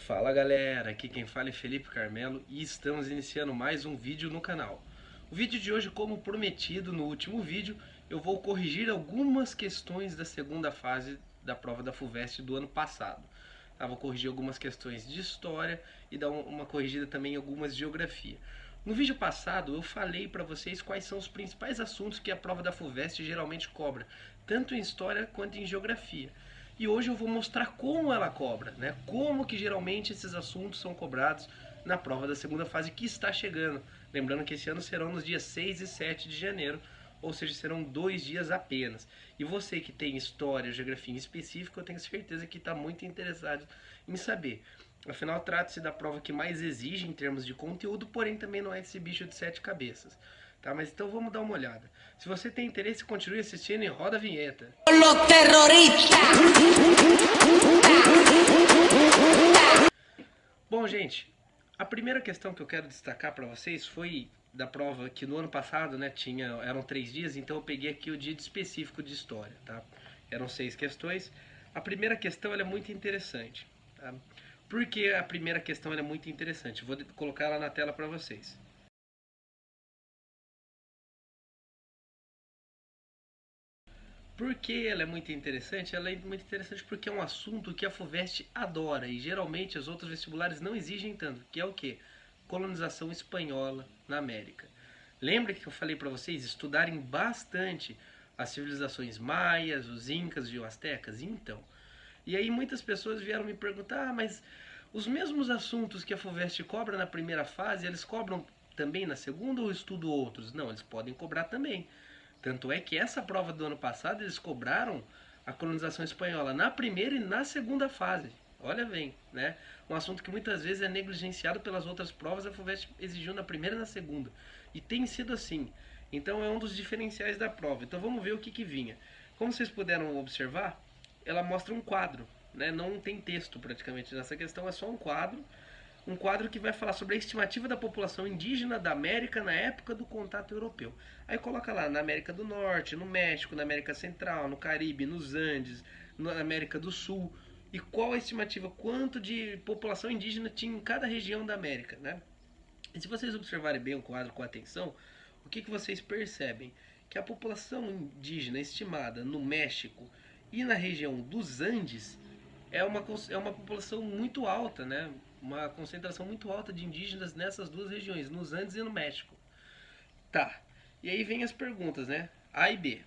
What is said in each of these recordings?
Fala galera, aqui quem fala é Felipe Carmelo e estamos iniciando mais um vídeo no canal. O vídeo de hoje, como prometido no último vídeo, eu vou corrigir algumas questões da segunda fase da prova da FUVEST do ano passado. Vou corrigir algumas questões de história e dar uma corrigida também em algumas de geografia. No vídeo passado eu falei para vocês quais são os principais assuntos que a prova da FUVEST geralmente cobra, tanto em história quanto em geografia. E hoje eu vou mostrar como ela cobra, né? Como que geralmente esses assuntos são cobrados na prova da segunda fase que está chegando. Lembrando que esse ano serão nos dias 6 e 7 de janeiro, ou seja, serão 2 dias apenas. E você que tem história, geografia em específico, eu tenho certeza que está muito interessado em saber. Afinal, trata-se da prova que mais exige em termos de conteúdo, porém também não é esse bicho de 7 cabeças. Tá, mas então vamos dar uma olhada. Se você tem interesse, continue assistindo e roda a vinheta. Los terroristas! Bom, gente, a primeira questão que eu quero destacar para vocês foi da prova que no ano passado, né, eram 3 dias, então eu peguei aqui o dia específico de história, tá? Eram 6 questões. A primeira questão ela é muito interessante, tá? Por que a primeira questão ela é muito interessante? Vou colocar ela na tela para vocês. Por que ela é muito interessante? Ela é muito interessante porque é um assunto que a FUVEST adora e geralmente os outros vestibulares não exigem tanto, que é o quê? Colonização espanhola na América. Lembra que eu falei para vocês estudarem bastante as civilizações maias, os incas e os astecas? Então, e aí muitas pessoas vieram me perguntar, mas os mesmos assuntos que a FUVEST cobra na primeira fase, eles cobram também na segunda ou estudo outros? Não, eles podem cobrar também. Tanto é que essa prova do ano passado eles cobraram a colonização espanhola na primeira e na segunda fase. Olha bem, né? Um assunto que muitas vezes é negligenciado pelas outras provas, a FUVEST exigiu na primeira e na segunda. E tem sido assim. Então é um dos diferenciais da prova. Então vamos ver o que vinha. Como vocês puderam observar, ela mostra um quadro, né? Não tem texto praticamente nessa questão, é só um quadro. Um quadro que vai falar sobre a estimativa da população indígena da América na época do contato europeu. Aí coloca lá na América do Norte, no México, na América Central, no Caribe, nos Andes, na América do Sul. E qual a estimativa, quanto de população indígena tinha em cada região da América, né? E se vocês observarem bem o quadro com atenção, o que vocês percebem? Que a população indígena estimada no México e na região dos Andes é uma população muito alta, né? Uma concentração muito alta de indígenas nessas duas regiões, nos Andes e no México. Tá, e aí vem as perguntas, né? A e B.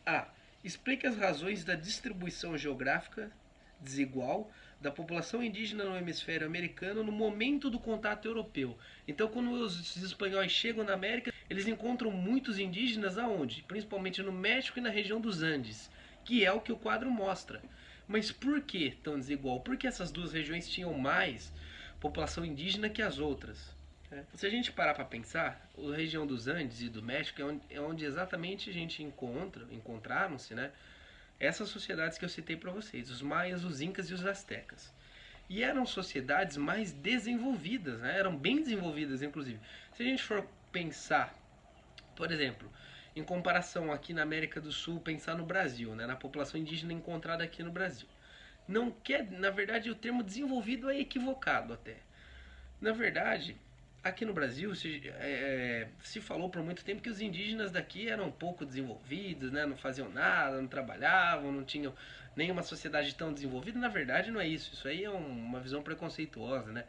A. Explique as razões da distribuição geográfica desigual da população indígena no hemisfério americano no momento do contato europeu. Então, quando os espanhóis chegam na América, eles encontram muitos indígenas aonde? Principalmente no México e na região dos Andes, que é o que o quadro mostra. Mas por que tão desigual? Porque essas duas regiões tinham mais população indígena que as outras. Se a gente parar para pensar, a região dos Andes e do México é onde exatamente a gente encontraram-se, né? Essas sociedades que eu citei para vocês, os maias, os incas e os astecas. E eram sociedades mais desenvolvidas, né? Eram bem desenvolvidas, inclusive. Se a gente for pensar, por exemplo, em comparação aqui na América do Sul, pensar no Brasil, né? Na população indígena encontrada aqui no Brasil. Não quer, na verdade, o termo desenvolvido é equivocado até. Na verdade, aqui no Brasil se falou por muito tempo que os indígenas daqui eram pouco desenvolvidos, né? Não faziam nada, não trabalhavam, não tinham nenhuma sociedade tão desenvolvida. Na verdade não é isso, isso aí é uma visão preconceituosa, né?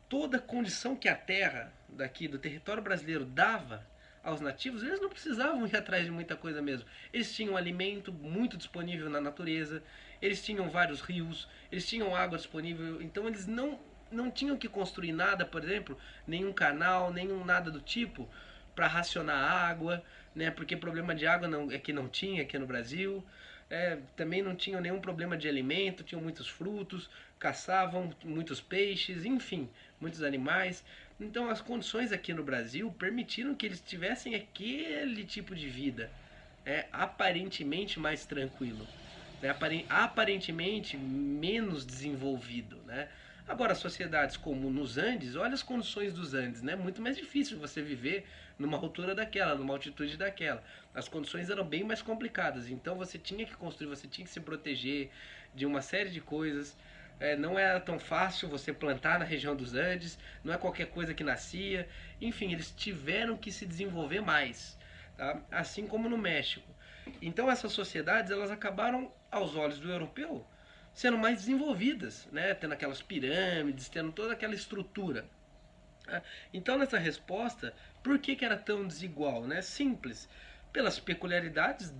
Toda a condição que a terra daqui, do território brasileiro, dava aos nativos, eles não precisavam ir atrás de muita coisa mesmo. Eles tinham alimento muito disponível na natureza, eles tinham vários rios, eles tinham água disponível, então eles não tinham que construir nada, por exemplo, nenhum canal, nenhum nada do tipo para racionar água, né? Porque problema de água não tinha aqui no Brasil. Também não tinham nenhum problema de alimento, tinham muitos frutos, caçavam muitos peixes, enfim, muitos animais. Então as condições aqui no Brasil permitiram que eles tivessem aquele tipo de vida, aparentemente mais tranquilo, né? Aparentemente menos desenvolvido, né? Agora, sociedades como nos Andes, olha as condições dos Andes, né? Muito mais difícil você viver numa altura daquela, numa altitude daquela. As condições eram bem mais complicadas, então você tinha que construir, você tinha que se proteger de uma série de coisas. não era tão fácil você plantar na região dos Andes, não é qualquer coisa que nascia. Enfim, eles tiveram que se desenvolver mais, tá? Assim como no México. Então essas sociedades elas acabaram, aos olhos do europeu, sendo mais desenvolvidas, né? Tendo aquelas pirâmides, tendo toda aquela estrutura. Então, nessa resposta, por que era tão desigual? Né? Simples. Pelas peculiaridades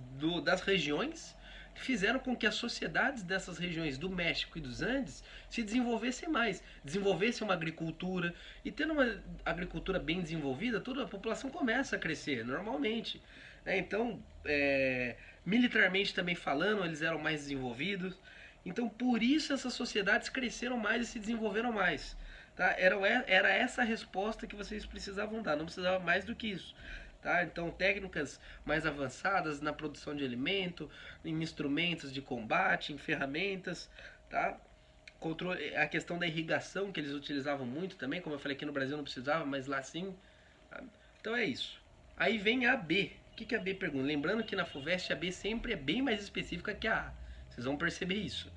das regiões, que fizeram com que as sociedades dessas regiões do México e dos Andes se desenvolvessem mais, desenvolvessem uma agricultura. E tendo uma agricultura bem desenvolvida, toda a população começa a crescer normalmente. Né? Então, militarmente também falando, eles eram mais desenvolvidos. Então, por isso essas sociedades cresceram mais e se desenvolveram mais. Tá? Era essa a resposta que vocês precisavam dar, não precisava mais do que isso. Tá? Então, técnicas mais avançadas na produção de alimento, em instrumentos de combate, em ferramentas, tá? A questão da irrigação, que eles utilizavam muito também, como eu falei, aqui no Brasil não precisava, mas lá sim. Tá? Então é isso. Aí vem a B. O que a B pergunta? Lembrando que na FUVEST a B sempre é bem mais específica que a A. Vocês vão perceber isso.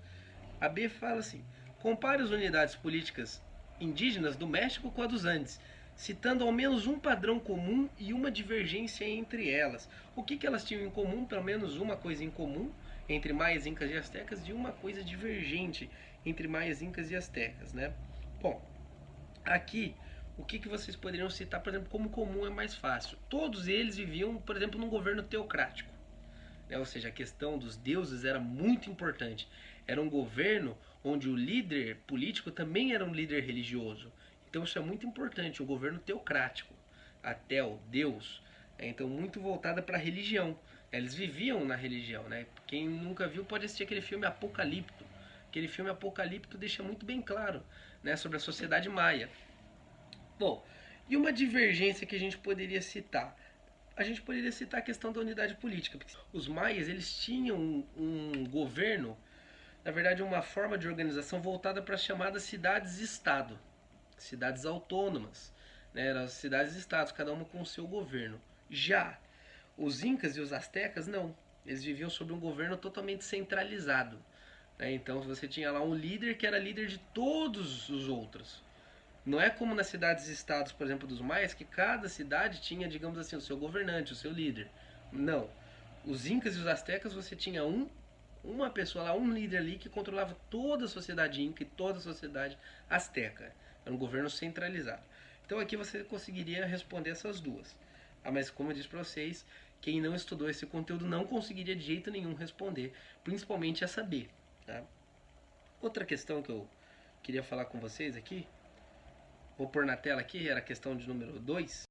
A B fala assim: compare as unidades políticas indígenas do México com a dos Andes, citando ao menos um padrão comum e uma divergência entre elas. O que elas tinham em comum? Pelo menos uma coisa em comum entre maias, incas e astecas, e uma coisa divergente entre maias, incas e astecas, né? Bom, aqui o que vocês poderiam citar, por exemplo, como comum é mais fácil. Todos eles viviam, por exemplo, num governo teocrático. Né? Ou seja, a questão dos deuses era muito importante. Era um governo onde o líder político também era um líder religioso. Então isso é muito importante, um governo teocrático, até o Deus. Então muito voltada para a religião. Eles viviam na religião, né? Quem nunca viu pode assistir aquele filme Apocalipto. Aquele filme Apocalipto deixa muito bem claro, né, sobre a sociedade maia. Bom, e uma divergência que a gente poderia citar? A gente poderia citar a questão da unidade política. Porque os maias eles tinham um governo, na verdade uma forma de organização voltada para as chamadas cidades-estado, cidades autônomas. Né? Eram as cidades-estados, cada uma com o seu governo. Já os incas e os astecas, não. Eles viviam sob um governo totalmente centralizado. Né? Então você tinha lá um líder que era líder de todos os outros. Não é como nas cidades-estados, por exemplo, dos maias, que cada cidade tinha, digamos assim, o seu governante, o seu líder. Não. Os incas e os astecas, você tinha uma pessoa lá, um líder ali que controlava toda a sociedade inca e toda a sociedade asteca. Era um governo centralizado. Então aqui você conseguiria responder essas duas. Mas como eu disse para vocês, quem não estudou esse conteúdo não conseguiria de jeito nenhum responder, principalmente essa B. Tá? Outra questão que eu queria falar com vocês aqui, vou pôr na tela aqui, era a questão de número 2.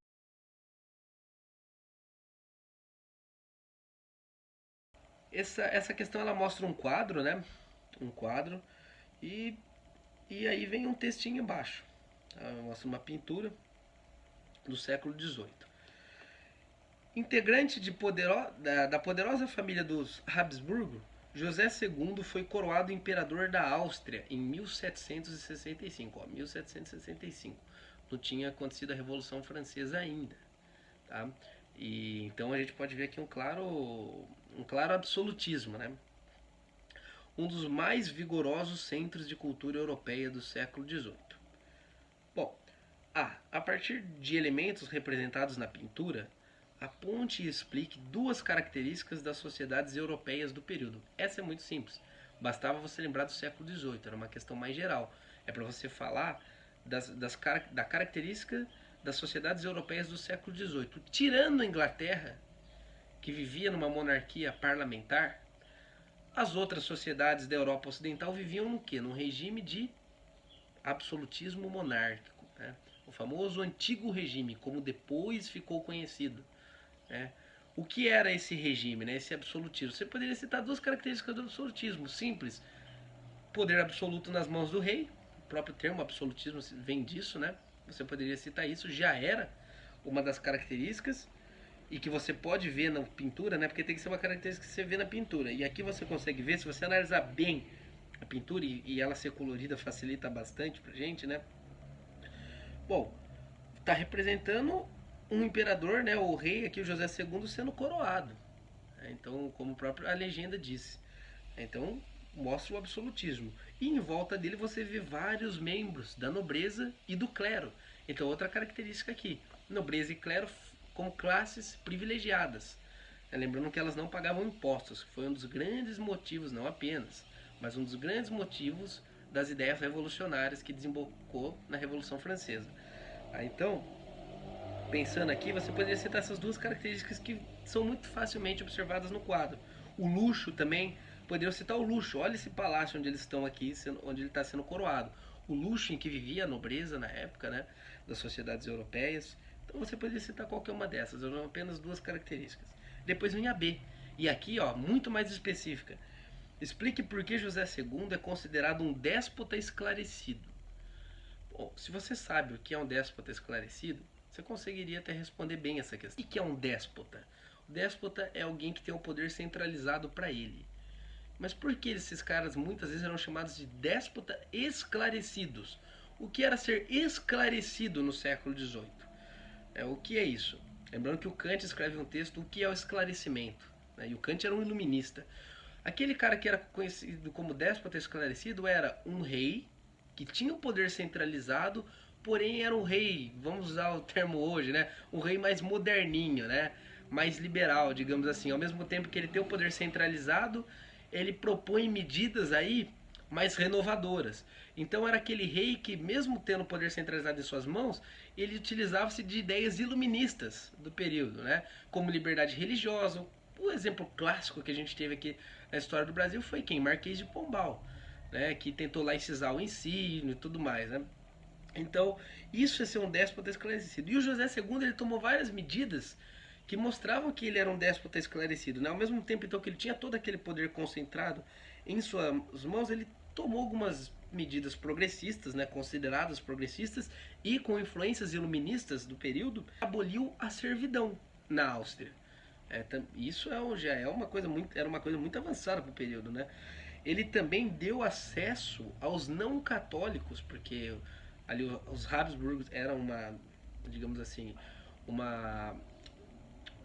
Essa questão ela mostra um quadro, né? Um quadro. E, e aí vem um textinho embaixo. Tá? Mostra uma pintura do século XVIII. Integrante da poderosa família dos Habsburgo, José II foi coroado imperador da Áustria em 1765. 1765. Não tinha acontecido a Revolução Francesa ainda. Tá? E, então a gente pode ver aqui um claro absolutismo. Né? Um dos mais vigorosos centros de cultura europeia do século XVIII. Bom, a partir de elementos representados na pintura, aponte e explique duas características das sociedades europeias do período. Essa é muito simples. Bastava você lembrar do século XVIII, era uma questão mais geral. É para você falar da característica das sociedades europeias do século XVIII. Tirando a Inglaterra, que vivia numa monarquia parlamentar, as outras sociedades da Europa Ocidental viviam no quê? Num regime de absolutismo monárquico. Né? O famoso antigo regime, como depois ficou conhecido. Né? O que era esse regime, né? Esse absolutismo? Você poderia citar duas características do absolutismo. Simples. Poder absoluto nas mãos do rei. O próprio termo absolutismo vem disso, né? Você poderia citar isso. Já era uma das características. E que você pode ver na pintura, né? Porque tem que ser uma característica que você vê na pintura. E aqui você consegue ver, se você analisar bem a pintura, e ela ser colorida facilita bastante pra gente, né? Bom, está representando um imperador, né, o rei aqui, o José II, sendo coroado. Então, como a própria legenda disse. Então, mostra o absolutismo. E em volta dele você vê vários membros da nobreza e do clero. Então, outra característica aqui: nobreza e clero como classes privilegiadas. Lembrando que elas não pagavam impostos, que foi um dos grandes motivos, não apenas, mas um dos grandes motivos das ideias revolucionárias que desembocou na Revolução Francesa. Então, pensando aqui, você poderia citar essas duas características que são muito facilmente observadas no quadro. O luxo também, poderia citar o luxo. Olha esse palácio onde eles estão aqui, onde ele está sendo coroado. O luxo em que vivia a nobreza na época, né, das sociedades europeias. Então você poderia citar qualquer uma dessas, eram apenas duas características. Depois vem a B. E aqui, ó, muito mais específica. Explique por que José II é considerado um déspota esclarecido. Bom, se você sabe o que é um déspota esclarecido, você conseguiria até responder bem essa questão. O que é um déspota? O déspota é alguém que tem o poder centralizado para ele. Mas por que esses caras muitas vezes eram chamados de déspota esclarecidos? O que era ser esclarecido no século XVIII? O que é isso? Lembrando que o Kant escreve um texto, o que é o esclarecimento? E o Kant era um iluminista. Aquele cara que era conhecido como déspota esclarecido era um rei que tinha o poder centralizado, porém era um rei, vamos usar o termo hoje, né? Um rei mais moderninho, né? Mais liberal, digamos assim. Ao mesmo tempo que ele tem o poder centralizado, ele propõe medidas aí mais renovadoras. Então era aquele rei que, mesmo tendo o poder centralizado em suas mãos, ele utilizava-se de ideias iluministas do período, né? Como liberdade religiosa. O exemplo clássico que a gente teve aqui na história do Brasil foi quem? Marquês de Pombal, né? Que tentou laicizar o ensino e tudo mais, né? Então, isso é ser um déspota esclarecido. E o José II, ele tomou várias medidas que mostravam que ele era um déspota esclarecido, né? Ao mesmo tempo, então, que ele tinha todo aquele poder concentrado em suas mãos, ele tomou algumas medidas progressistas, né, consideradas progressistas, e com influências iluministas do período, aboliu a servidão na Áustria. Isso já é uma coisa muito, era uma coisa muito avançada para o período, né? Ele também deu acesso aos não católicos, porque ali os Habsburgos eram uma, digamos assim, uma,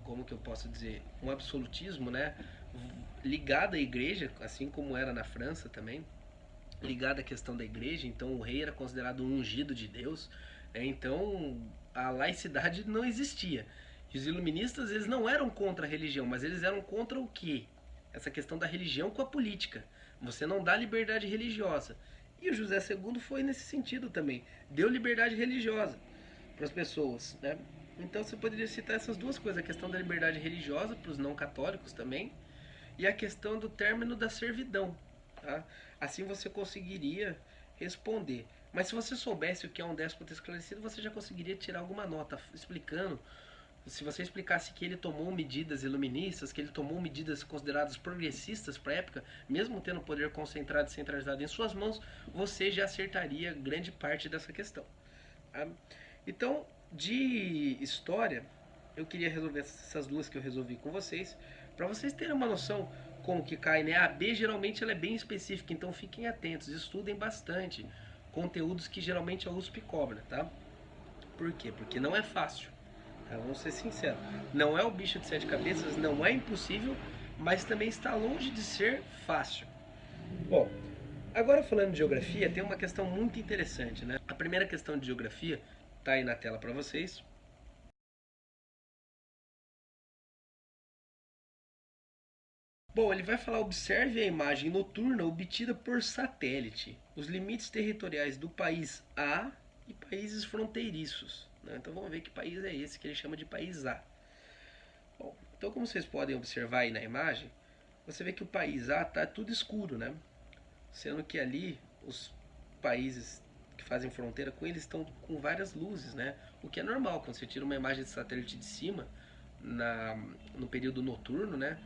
como que eu posso dizer, um absolutismo, né, ligado à igreja, assim como era na França também, ligado à questão da igreja. Então o rei era considerado um ungido de Deus, então a laicidade não existia. E os iluministas, eles não eram contra a religião, mas eles eram contra o quê? Essa questão da religião com a política. Você não dá liberdade religiosa. E o José II foi nesse sentido também. Deu liberdade religiosa para as pessoas, né? Então você poderia citar essas duas coisas: a questão da liberdade religiosa para os não católicos também, e a questão do término da servidão. Tá? Assim você conseguiria responder. Mas se você soubesse o que é um déspota esclarecido, você já conseguiria tirar alguma nota explicando. Se você explicasse que ele tomou medidas iluministas, que ele tomou medidas consideradas progressistas para a época, mesmo tendo o poder concentrado e centralizado em suas mãos, você já acertaria grande parte dessa questão. Tá? Então, de história, eu queria resolver essas duas que eu resolvi com vocês, para vocês terem uma noção como que cai, né? A B geralmente ela é bem específica, então fiquem atentos, estudem bastante conteúdos que geralmente a USP cobra, tá? Por quê? Porque não é fácil. Tá? Vamos ser sinceros. Não é o bicho de sete cabeças, não é impossível, mas também está longe de ser fácil. Bom, agora falando de geografia, tem uma questão muito interessante, né? A primeira questão de geografia tá aí na tela para vocês. Bom, ele vai falar: observe a imagem noturna obtida por satélite, os limites territoriais do país A e países fronteiriços. Né? Então vamos ver que país é esse que ele chama de país A. Bom, então como vocês podem observar aí na imagem, você vê que o país A está tudo escuro, né? Sendo que ali os países que fazem fronteira com eles estão com várias luzes, né? O que é normal quando você tira uma imagem de satélite de cima no período noturno, né?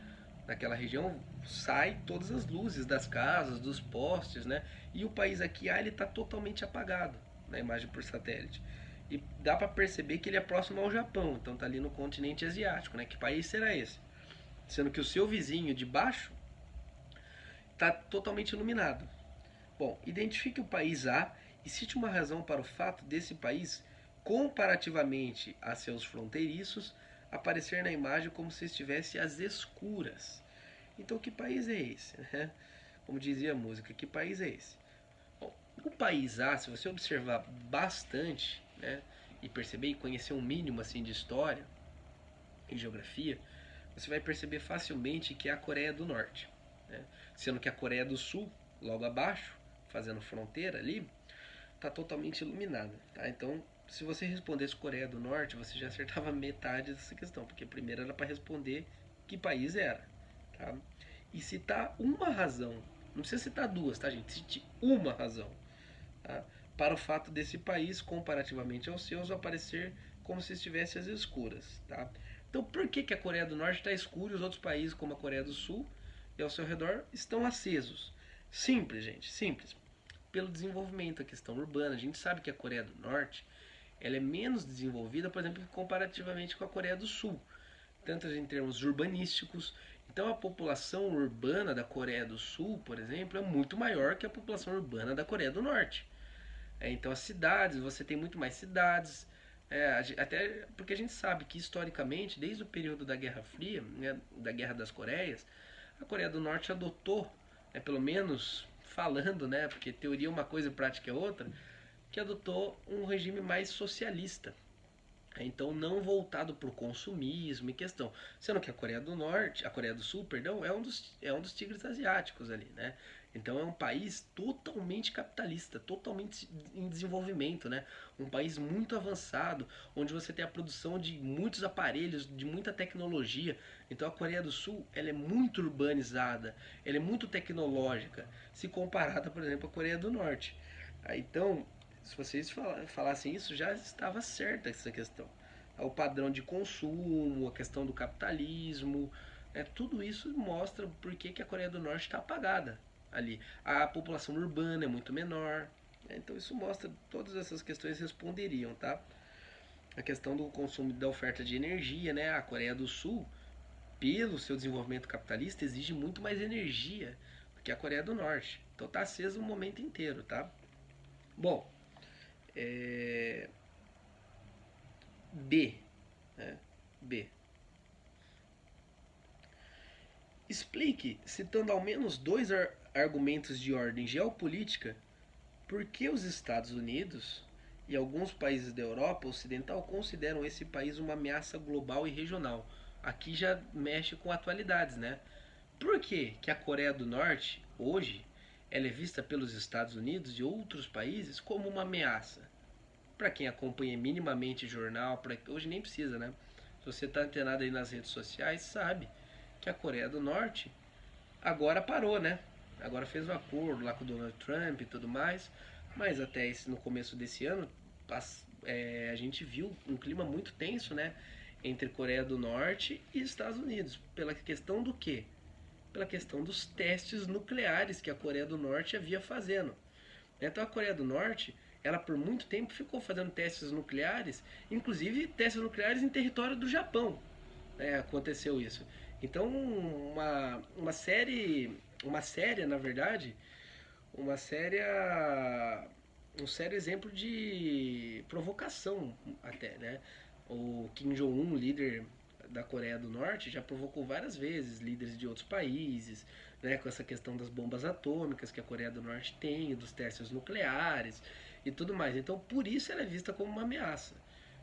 Naquela região sai todas as luzes das casas, dos postes, né? E o país aqui, ele está totalmente apagado na imagem por satélite. E dá para perceber que ele é próximo ao Japão, então está ali no continente asiático, né? Que país será esse? Sendo que o seu vizinho de baixo está totalmente iluminado. Bom, identifique o país A e cite uma razão para o fato desse país, comparativamente a seus fronteiriços, aparecer na imagem como se estivesse às escuras. Então, que país é esse? como dizia a música, que país é esse? Bom, o país A, se você observar bastante, né, e perceber e conhecer um mínimo assim de história e geografia, você vai perceber facilmente que é a Coreia do Norte, né? Sendo que a Coreia do Sul, logo abaixo, fazendo fronteira ali, está totalmente iluminada, tá? Então, se você respondesse Coreia do Norte, você já acertava metade dessa questão, porque primeiro era para responder que país era, tá? E citar uma razão, não precisa citar duas, tá, gente? Cite uma razão, tá? Para o fato desse país, comparativamente aos seus, aparecer como se estivesse às escuras, tá? Então, por que, que a Coreia do Norte está escura e os outros países, como a Coreia do Sul e ao seu redor, estão acesos? Simples, gente, simples. Pelo desenvolvimento, a questão urbana. A gente sabe que a Coreia do Norte ela é menos desenvolvida, por exemplo, comparativamente com a Coreia do Sul, tanto em termos urbanísticos. Então, a população urbana da Coreia do Sul, por exemplo, é muito maior que a população urbana da Coreia do Norte. Então, as cidades, você tem muito mais cidades. Até porque a gente sabe que historicamente, desde o período da Guerra Fria, né, da Guerra das Coreias, a Coreia do Norte adotou, pelo menos falando, né, porque teoria é uma coisa e prática é outra, que adotou um regime mais socialista. Então não voltado para o consumismo e questão. Sendo que a Coreia do Norte, a Coreia do Sul, perdão, é um dos tigres asiáticos ali, né? Então é um país totalmente capitalista, totalmente em desenvolvimento, né? Um país muito avançado, onde você tem a produção de muitos aparelhos, de muita tecnologia. Então a Coreia do Sul, ela é muito urbanizada, ela é muito tecnológica, se comparada, por exemplo, à Coreia do Norte. Então, se vocês falassem isso, já estava certa essa questão. O padrão de consumo, a questão do capitalismo, tudo isso mostra por que a Coreia do Norte está apagada ali. A população urbana é muito menor, então isso mostra todas essas questões responderiam, tá? A questão do consumo da oferta de energia, né? A Coreia do Sul, pelo seu desenvolvimento capitalista, exige muito mais energia do que a Coreia do Norte. Então tá aceso o momento inteiro, tá? Bom, é, B, né? B. Explique, citando ao menos dois argumentos de ordem geopolítica, por que os Estados Unidos e alguns países da Europa Ocidental consideram esse país uma ameaça global e regional. Aqui já mexe com atualidades, né? Por que, que a Coreia do Norte, hoje, ela é vista pelos Estados Unidos e outros países como uma ameaça? Para quem acompanha minimamente jornal, hoje nem precisa, né? Se você está antenado aí nas redes sociais, sabe que a Coreia do Norte agora parou, né? Agora fez um acordo lá com o Donald Trump e tudo mais, mas até no começo desse ano a gente viu um clima muito tenso, né? Entre Coreia do Norte e Estados Unidos. Pela questão do quê? Pela questão dos testes nucleares que a Coreia do Norte havia fazendo. Então a Coreia do Norte, ela por muito tempo ficou fazendo testes nucleares, inclusive testes nucleares em território do Japão. Aconteceu isso. Então uma série, na verdade, uma séria, um sério exemplo de provocação até, né? O Kim Jong-un, líder da Coreia do Norte, já provocou várias vezes líderes de outros países, né, com essa questão das bombas atômicas que a Coreia do Norte tem, dos testes nucleares e tudo mais. Então, por isso ela é vista como uma ameaça.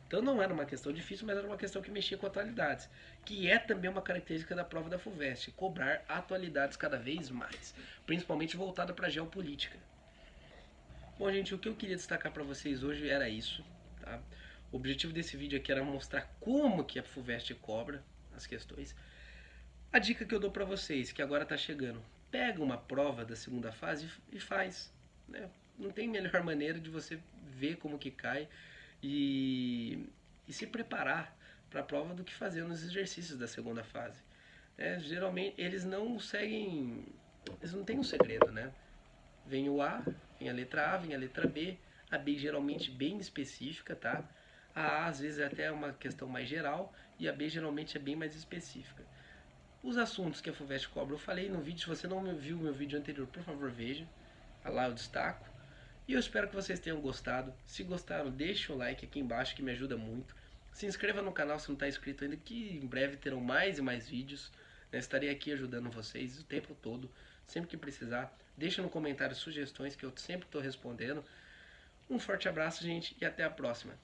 Então não era uma questão difícil, mas era uma questão que mexia com atualidades, que é também uma característica da prova da FUVEST, cobrar atualidades cada vez mais, principalmente voltada para a geopolítica. Bom, gente, o que eu queria destacar para vocês hoje era isso, tá? O objetivo desse vídeo aqui era mostrar como que a FUVEST cobra as questões. A dica que eu dou para vocês, que agora está chegando, pega uma prova da segunda fase e faz, né? Não tem melhor maneira de você ver como que cai e se preparar para a prova do que fazer nos exercícios da segunda fase. Geralmente eles não seguem, eles não têm um segredo, né? Vem o A, vem a letra A, vem a letra B, a B geralmente bem específica, tá? A A às vezes é até uma questão mais geral e a B geralmente é bem mais específica. Os assuntos que a FUVEST cobra, eu falei no vídeo, se você não viu meu vídeo anterior, por favor veja, lá eu destaco. E eu espero que vocês tenham gostado. Se gostaram, deixe um like aqui embaixo que me ajuda muito. Se inscreva no canal se não está inscrito ainda, que em breve terão mais e mais vídeos. Estarei aqui ajudando vocês o tempo todo, sempre que precisar. Deixa no comentário sugestões que eu sempre estou respondendo. Um forte abraço, gente, e até a próxima.